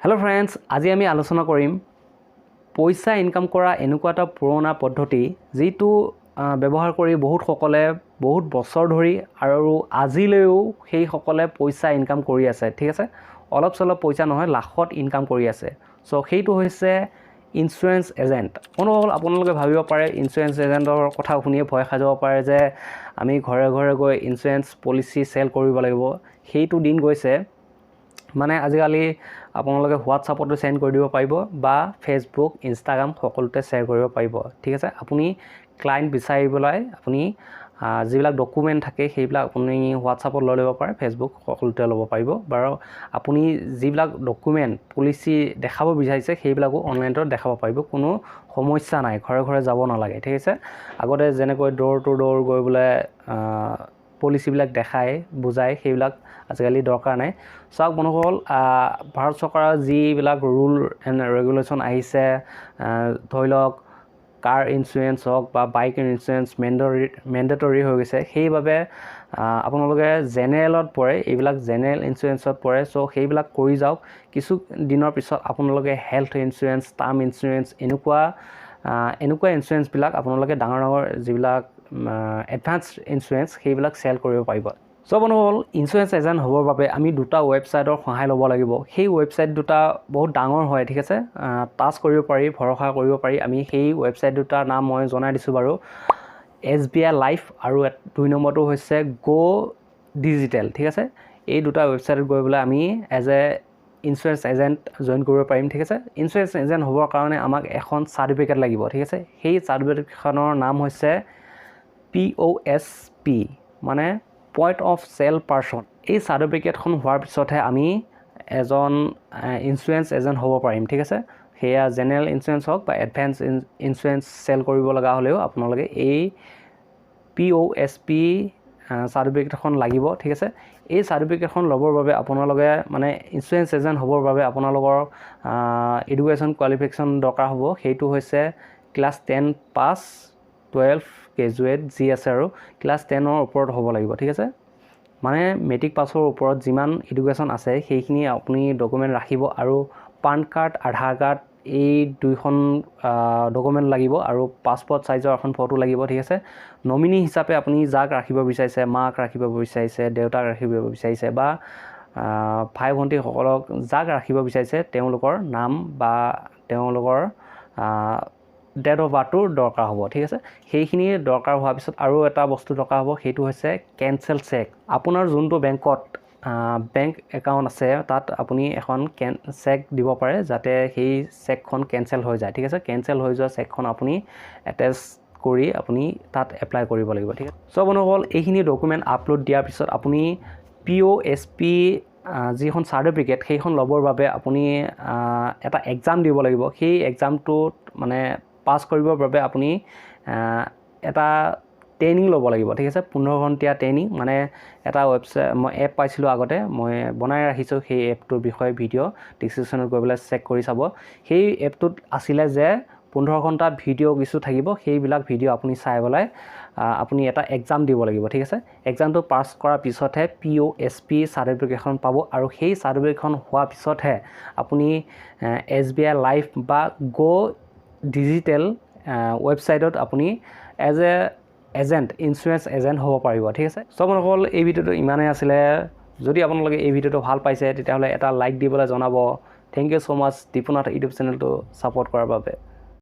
Hello friends, আজি আমি আলোচনা কৰিম পইচা ইনকাম কৰা এনেকুৱা এটা পুৰণা পদ্ধতি যিটো ব্যৱহাৰ কৰি বহুত সকলে বহুত বছৰ ধৰি আৰু আজিলৈও সেই সকলে পইচা ইনকাম কৰি আছে ঠিক আছে অলপ চলপ পইচা নহয় লাখত ইনকাম কৰি আছে সো সেইটো হৈছে ইন্স্যুৰেন্স এজেন্ট অনুভৱ আপোনালোকে ভাবিব পাৰে ইন্স্যুৰেন্স এজেন্টৰ কথা শুনিয়ে ভয় খাই যাব পাৰে যে আমি ঘৰে ঘৰে গৈ ইন্স্যুৰেন্স পলিচি সেল কৰিব লাগিব সেইটো দিন গৈছে মানে আজিকালি আপোনালোকে হোৱাটছআপতো সেন্ড কৰি দিব পাৰিব বা ফেসবুক ইনষ্টাগ্ৰাম সকলোতে শেয়াৰ কৰিব পাৰিব ঠিক আছে আপুনি ক্লায়েন্ট বিচাৰিবলৈ আপুনি যিবিলাক ডকুমেন্ট থাকে সেইবিলাক আপুনি হোৱাটছআপত লৈ ল'ব পাৰে ফেসবুক সকলোতে ল'ব পাৰিব বাৰু আপুনি যিবিলাক ডকুমেন্ট পলিচি দেখাব বিচাৰিছে সেইবিলাকো অনলাইনত দেখাব পাৰিব কোনো সমস্যা নাই ঘৰে ঘৰে যাব নালাগে ঠিক আছে আগতে যেনেকৈ ডোৰ টু ডোৰ গৈ বলে পলিচি বিলাক দেখায় বুজায় সেইবিলাক আজিকালি দৰকাৰ নাই সব বন্ধুসকল ভাৰত চৰকাৰৰ যিবিলাক ৰুল এণ্ড ৰেগুলেশ্যন আহিছে ধৰি লওক কাৰ ইন্স্যুৰেন্স হওক বা বাইক ইন্স্যুৰেন্স মেন্ডেটৰী হৈ গৈছে সেইবাবে আপোনালোকে জেনেৰেলত পৰে এইবিলাক জেনেৰেল ইন্স্যুৰেন্সত পৰে সো সেইবিলাক কৰি যাওক কিছু দিনৰ পিছত আপোনালোকে হেল্থ ইন্স্যুৰেন্স টাৰ্ম ইন্স্যুৰেন্স এনেকুৱা ইন্স্যুৰেন্স বিলাক আপোনালোকে ডাঙৰ যিবিলাক এডভান্স ইন্স্যুৰেন্স সেইবিলাক সেল কৰিব পাৰিব সো বন্ধুসকল ইন্স্যুৰেন্স এজেন্ট হ'বৰ বাবে আমি দুটা ৱেবছাইটৰ সহায় ল'ব লাগিব সেই ৱেবছাইট দুটা বহুত ডাঙৰ হয় ঠিক আছে টাচ কৰিব পাৰি ভৰসা কৰিব পাৰি আমি সেই ৱেবছাইট দুটাৰ নাম মই জনাই দিছোঁ বাৰু SBI লাইফ আৰু দুই নম্বৰটো হৈছে গো ডিজিটেল ঠিক আছে এই দুটা ৱেবছাইটত গৈ বলে আমি as a insurance agent join কৰিব পাৰিম ঠিক আছে ইন্স্যুৰেন্স এজেন্ট হ'বৰ কাৰণে আমাক এখন সাৰ্টিফিকেট লাগিব ঠিক আছে সেই সাৰ্টিফিকেটখনৰ নাম হৈছে POSP মানে পইণ্ট অফ সেল পাৰ্সন এই সাৰ্টিফিকেটখন হোৱাৰ পিছতহে আমি এজন ইন্স্যুৰেন্স এজেন্ট হ'ব পাৰিম ঠিক আছে হেয়া জেনেৰেল ইন্স্যুৰেন্স হওক বা এডভান্স ইন্স্যুৰেন্স সেল কৰিব লগা হ'লেও আপোনালোকে এই POSP সাৰ্টিফিকেটখন লাগিব ঠিক আছে এই সাৰ্টিফিকেটখন ল'বৰ বাবে আপোনালোকে মানে ইন্স্যুৰেন্স এজেন্ট হ'বৰ বাবে আপোনালোকৰ এডুকেশ্যন কোৱালিফিকেশ্যন দৰকাৰ হ'ব সেইটো হৈছে ক্লাছ 10 পাছ 12 গ্ৰেজুৱেট যি আছে আৰু ক্লাছ 10ৰ ওপৰত হ'ব লাগিব ঠিক আছে মানে মেট্ৰিক পাছৰ ওপৰত যিমান এডুকেশ্যন আছে সেইখিনি আপুনি ডকুমেন্ট ৰাখিব আৰু পান কাৰ্ড আধাৰ কাৰ্ড এই দুইখন ডকুমেন্ট লাগিব আৰু পাছপোৰ্ট সাইজৰ এখন ফটো লাগিব ঠিক আছে নমিনি হিচাপে আপুনি যাক ৰাখিব বিচাৰিছে মাক ৰাখিব বিচাৰিছে দেউতাক ৰাখিব বিচাৰিছে বা ভাই ভন্টি সকলক যাক ৰাখিব বিচাৰিছে তেওঁলোকৰ নাম বা তেওঁলোকৰ ডেট অফ বাৰ্থৰ দৰকাৰ হ'ব ঠিক আছে সেইখিনি দৰকাৰ হোৱাৰ পিছত আৰু এটা বস্তু দৰকাৰ হ'ব সেইটো হৈছে কেনসেল চেক আপোনাৰ যোনটো বেংকত বেংক একাউণ্ট আছে তাত আপুনি এখন চেক দিব পাৰে যাতে সেই চেকখন কেনসেল হৈ যায় ঠিক আছে কেনসেল হৈ যোৱা চেকখন আপুনি এটেচ কৰি আপুনি তাত এপ্লাই কৰিব লাগিব ঠিক আছে সো বন্ধুসকল এইখিনি ডকুমেন্ট আপলোড দিয়াৰ পিছত আপুনি POSP যিখন সাৰ্টিফিকেট সেইখন ল'বৰ বাবে আপুনি এটা এক্সাম দিব লাগিব সেই এক্সামটোত মানে পাছ কৰিবৰ বাবে আপুনি এটা ট্ৰেইনিং ল'ব লাগিব ঠিক আছে 15 ঘণ্টীয়া ট্ৰেইনিং মানে এটা ৱেবছাইট মই এপ পাইছিলোঁ আগতে মই বনাই ৰাখিছোঁ সেই এপটোৰ বিষয়ে ভিডিঅ' ডিসক্ৰিপশ্যনত গৈ পেলাই চেক কৰি চাব সেই এপটোত আছিলে যে 15 ঘণ্টা ভিডিঅ' কিছু থাকিব সেইবিলাক ভিডিঅ' আপুনি চাই পেলাই আপুনি এটা এক্সাম দিব লাগিব ঠিক আছে এক্সামটো পাছ কৰাৰ পিছতহে POSP সাৰ্টিফিকেটখন পাব আৰু সেই সাৰ্টিফিকেটখন হোৱাৰ পিছতহে আপুনি SBI লাইফ বা গো ডিজিটেল ৱেবছাইটত আপুনি as a agent insurance agent হ'ব পাৰিব ঠিক আছে সব সকল এই ভিডিঅ'টো ইমানেই আছিলে যদি আপোনালোকে এই ভিডিঅ'টো ভাল পাইছে তেতিয়াহ'লে এটা লাইক দিবলৈ জনাব থ্যাংক ইউ সো মাচ দীপু নাথ ইউটিউব চেনেলটো সাপোৰ্ট কৰাৰ বাবে